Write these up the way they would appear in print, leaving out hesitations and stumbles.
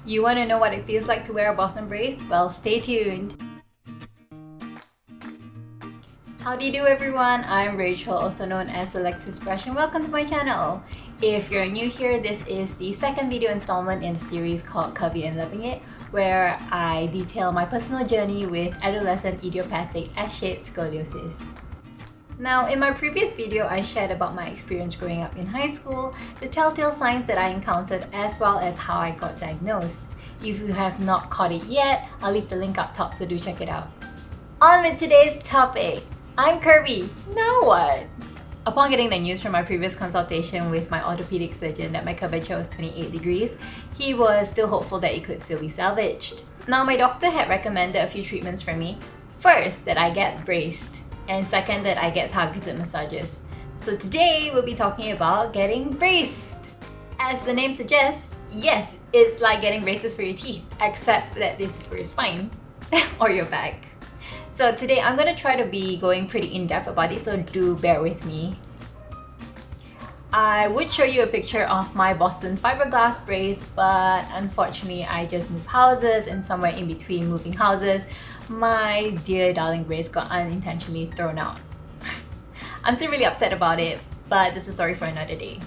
You want to know what it feels like to wear a Boston brace? Well, stay tuned! Howdieedoo everyone, I'm Rachel, also known as Alexis, and welcome to my channel. If you're new here, this is the second video installment in the series called Curvy Loving It, where I detail my personal journey with Adolescent Idiopathic S-shaped Scoliosis. Now, in my previous video, I shared about my experience growing up in high school, the telltale signs that I encountered, as well as how I got diagnosed. If you have not caught it yet, I'll leave the link up top, so do check it out. On with today's topic. I'm curvy. Now what? Upon getting the news from my previous consultation with my orthopedic surgeon that my curvature was 28 degrees, he was still hopeful that it could still be salvaged. Now, my doctor had recommended a few treatments for me. First, that I get braced, and second, that I get targeted massages. So today, we'll be talking about getting braced. As the name suggests, yes, it's like getting braces for your teeth, except that this is for your spine or your back. So today, I'm going to try to be going pretty in-depth about it, so do bear with me. I would show you a picture of my Boston fiberglass brace, but unfortunately, I just moved houses, and somewhere in between moving houses, my dear darling brace got unintentionally thrown out. I'm still really upset about it, but this is a story for another day.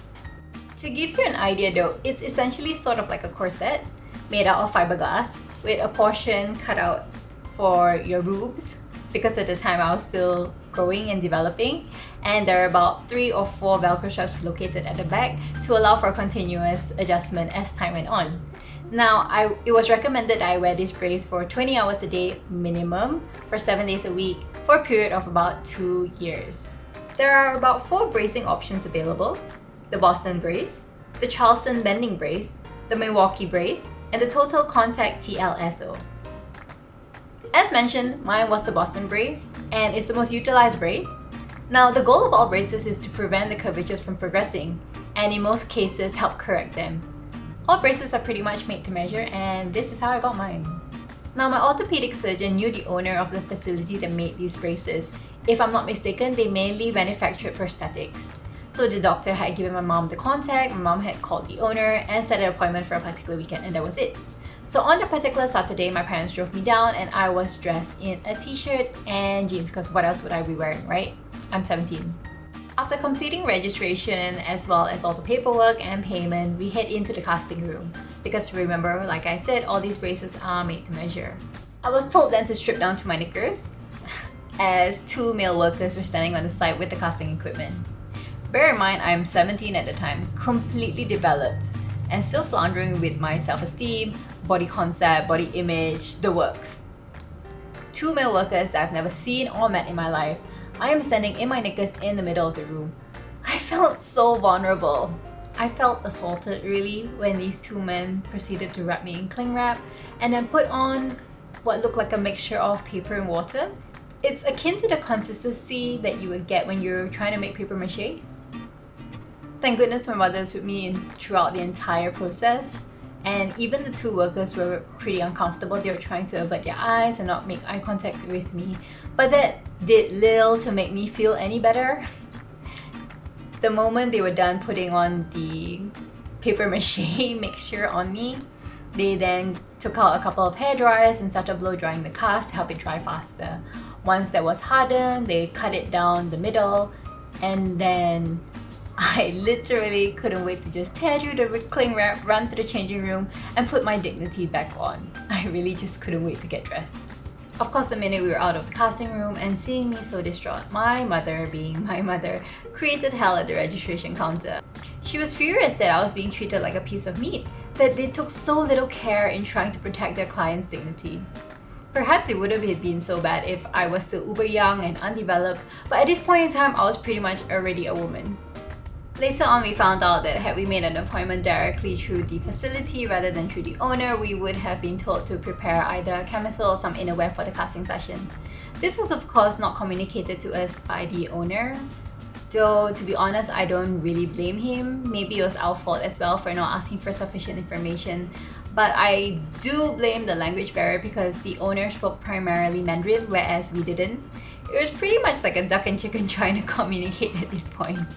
To give you an idea though, it's essentially sort of like a corset made out of fiberglass with a portion cut out for your boobs, because at the time I was still growing and developing, and there are about 3 or 4 Velcro straps located at the back to allow for continuous adjustment as time went on. Now, it was recommended I wear this brace for 20 hours a day minimum for 7 days a week for a period of about 2 years. There are about 4 bracing options available: the Boston brace, the Charleston bending brace, the Milwaukee brace, and the Total Contact TLSO. As mentioned, mine was the Boston brace, and it's the most utilized brace. Now, the goal of all braces is to prevent the curvatures from progressing, and in most cases help correct them. All braces are pretty much made to measure, and this is how I got mine. Now, my orthopedic surgeon knew the owner of the facility that made these braces. If I'm not mistaken, they mainly manufactured prosthetics. So the doctor had given my mom the contact, my mom had called the owner and set an appointment for a particular weekend, and that was it. So on that particular Saturday, my parents drove me down and I was dressed in a t-shirt and jeans, because what else would I be wearing, right? I'm 17. After completing registration as well as all the paperwork and payment, we head into the casting room. Because remember, like I said, all these braces are made to measure. I was told then to strip down to my knickers as 2 male workers were standing on the side with the casting equipment. Bear in mind, I'm 17 at the time, completely developed, and still floundering with my self-esteem, body concept, body image, the works. 2 male workers that I've never seen or met in my life. I am standing in my knickers in the middle of the room. I felt so vulnerable. I felt assaulted really when these 2 men proceeded to wrap me in cling wrap and then put on what looked like a mixture of paper and water. It's akin to the consistency that you would get when you're trying to make paper mache. Thank goodness my mother was with me throughout the entire process, and even the 2 workers were pretty uncomfortable. They were trying to avert their eyes and not make eye contact with me, but that did little to make me feel any better. The moment they were done putting on the paper mache mixture on me, they then took out a couple of hair dryers and started blow drying the cast to help it dry faster. Once that was hardened, they cut it down the middle, and then I literally couldn't wait to just tear through the cling wrap, run to the changing room, and put my dignity back on. I really just couldn't wait to get dressed. Of course, the minute we were out of the casting room and seeing me so distraught, my mother, being my mother, created hell at the registration counter. She was furious that I was being treated like a piece of meat, that they took so little care in trying to protect their client's dignity. Perhaps it would have been so bad if I was still uber young and undeveloped, but at this point in time, I was pretty much already a woman. Later on, we found out that had we made an appointment directly through the facility rather than through the owner, we would have been told to prepare either a camisole or some innerwear for the casting session. This was of course not communicated to us by the owner. Though, to be honest, I don't really blame him. Maybe it was our fault as well for not asking for sufficient information. But I do blame the language barrier because the owner spoke primarily Mandarin, whereas we didn't. It was pretty much like a duck and chicken trying to communicate at this point.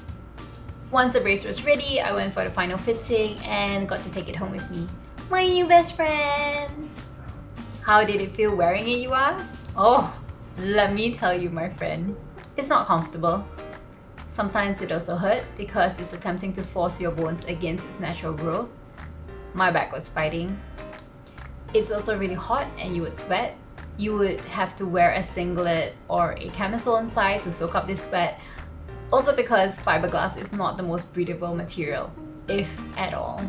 Once the brace was ready, I went for the final fitting and got to take it home with me. My new best friend! How did it feel wearing it, you ask? Oh, let me tell you, my friend. It's not comfortable. Sometimes it also hurt because it's attempting to force your bones against its natural growth. My back was fighting. It's also really hot and you would sweat. You would have to wear a singlet or a camisole inside to soak up this sweat. Also because fiberglass is not the most breathable material, if at all.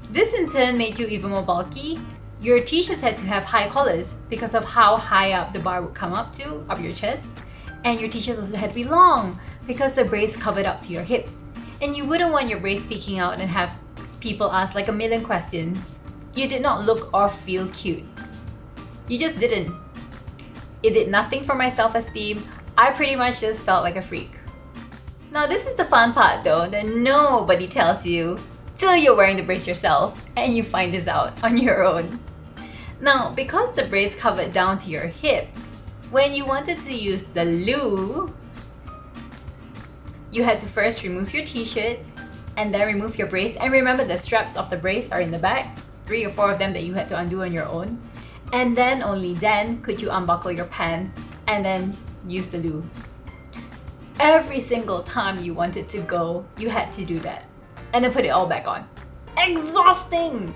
This in turn made you even more bulky. Your t-shirts had to have high collars because of how high up the bar would come up your chest. And your t-shirts also had to be long because the brace covered up to your hips. And you wouldn't want your brace peeking out and have people ask like a million questions. You did not look or feel cute. You just didn't. It did nothing for my self-esteem. I pretty much just felt like a freak. Now this is the fun part though, that nobody tells you till you're wearing the brace yourself and you find this out on your own. Now, because the brace covered down to your hips, when you wanted to use the loo, you had to first remove your t-shirt and then remove your brace. And remember, the straps of the brace are in the back, 3 or 4 of them that you had to undo on your own. And then, only then, could you unbuckle your pants and then use the loo. Every single time you wanted to go, you had to do that. And then put it all back on. Exhausting!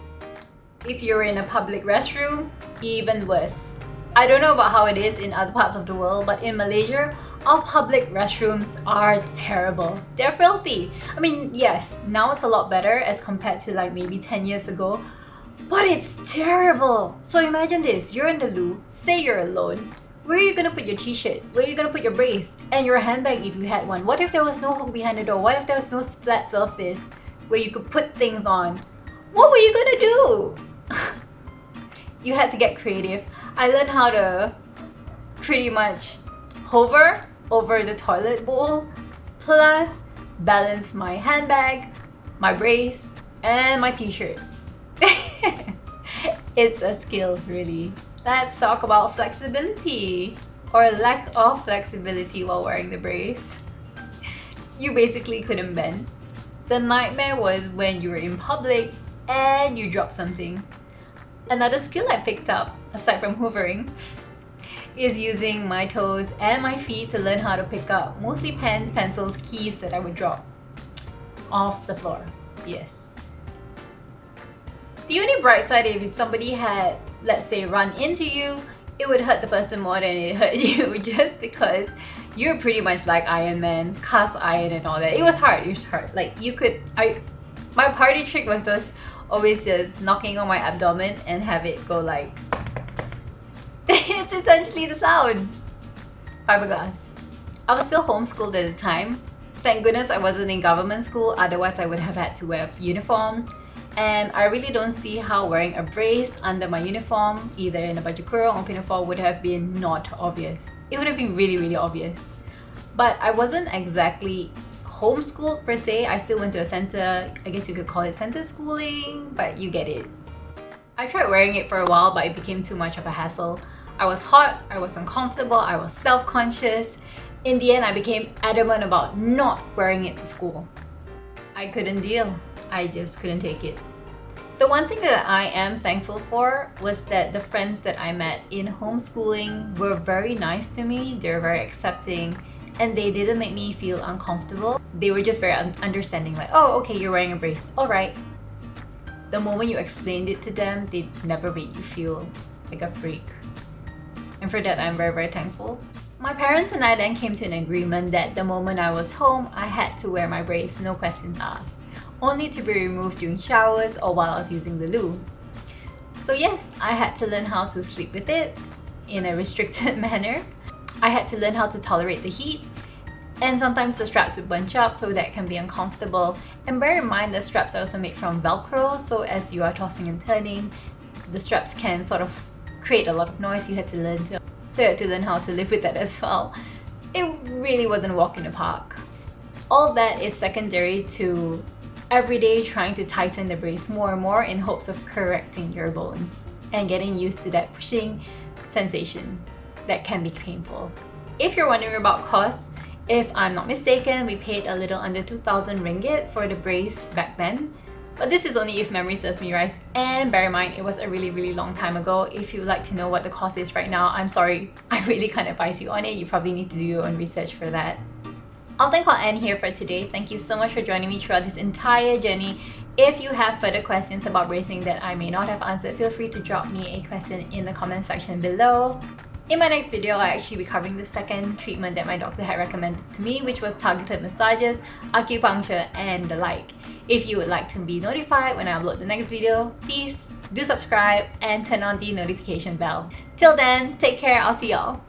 If you're in a public restroom, even worse. I don't know about how it is in other parts of the world, but in Malaysia, our public restrooms are terrible. They're filthy. I mean, yes, now it's a lot better as compared to like maybe 10 years ago, but it's terrible. So imagine this, you're in the loo, say you're alone. Where are you gonna put your t-shirt? Where are you gonna put your brace? And your handbag if you had one? What if there was no hook behind the door? What if there was no flat surface where you could put things on? What were you gonna do? You had to get creative. I learned how to pretty much hover over the toilet bowl, plus balance my handbag, my brace, and my t-shirt. It's a skill, really. Let's talk about flexibility, or lack of flexibility while wearing the brace. You basically couldn't bend. The nightmare was when you were in public and you dropped something. Another skill I picked up, aside from hoovering, is using my toes and my feet to learn how to pick up mostly pens, pencils, keys that I would drop off the floor. Yes. The only bright side, if somebody had, let's say, run into you, it would hurt the person more than it hurt you, just because you're pretty much like Iron Man, cast iron and all that. It was hard. Like my party trick was just always just knocking on my abdomen and have it go like it's essentially the sound. Fiberglass. I was still homeschooled at the time. Thank goodness I wasn't in government school, otherwise I would have had to wear uniforms. And I really don't see how wearing a brace under my uniform, either in a baju kurung or pinafore, would have been not obvious. It would have been really, really obvious. But I wasn't exactly homeschooled per se. I still went to a center. I guess you could call it center schooling, but you get it. I tried wearing it for a while, but it became too much of a hassle. I was hot, I was uncomfortable, I was self-conscious. In the end, I became adamant about not wearing it to school. I couldn't deal. I just couldn't take it. The one thing that I am thankful for was that the friends that I met in homeschooling were very nice to me. They were very accepting and they didn't make me feel uncomfortable. They were just very understanding, like, oh, okay, you're wearing a brace, all right. The moment you explained it to them, they never made you feel like a freak. And for that, I'm very, very thankful. My parents and I then came to an agreement that the moment I was home, I had to wear my brace, no questions asked, only to be removed during showers or while I was using the loo. So yes, I had to learn how to sleep with it in a restricted manner. I had to learn how to tolerate the heat, and sometimes the straps would bunch up, so that can be uncomfortable. And bear in mind, the straps are also made from Velcro, so as you are tossing and turning, the straps can sort of create a lot of noise. You had to learn how to live with that as well. It really wasn't a walk in the park. All that is secondary to every day trying to tighten the brace more and more in hopes of correcting your bones and getting used to that pushing sensation that can be painful. If you're wondering about costs, if I'm not mistaken, we paid a little under 2,000 ringgit for the brace back then. But this is only if memory serves me right, and bear in mind it was a really long time ago. If you'd like to know what the cost is right now, I'm sorry, I really can't advise you on it. You probably need to do your own research for that. I'll end here for today. Thank you so much for joining me throughout this entire journey. If you have further questions about bracing that I may not have answered, feel free to drop me a question in the comment section below. In my next video, I'll actually be covering the second treatment that my doctor had recommended to me, which was targeted massages, acupuncture, and the like. If you would like to be notified when I upload the next video, please do subscribe and turn on the notification bell. Till then, take care, I'll see y'all.